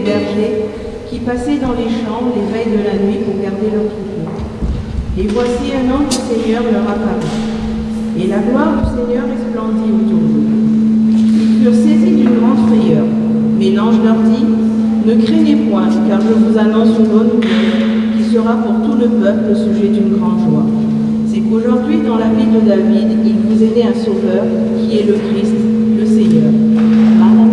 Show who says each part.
Speaker 1: bergers qui passaient dans les champs les veilles de la nuit pour garder leurs troupeaux. Et voici un ange du Seigneur leur apparut, et la gloire du Seigneur resplendit autour d'eux. Ils furent saisis d'une grande frayeur, mais l'ange leur dit, « Ne craignez point, car je vous annonce une bonne nouvelle qui sera pour tout le peuple le sujet d'une grande joie. C'est qu'aujourd'hui, dans la ville de David, il vous est né un sauveur, qui est le Christ, le Seigneur. » Amen.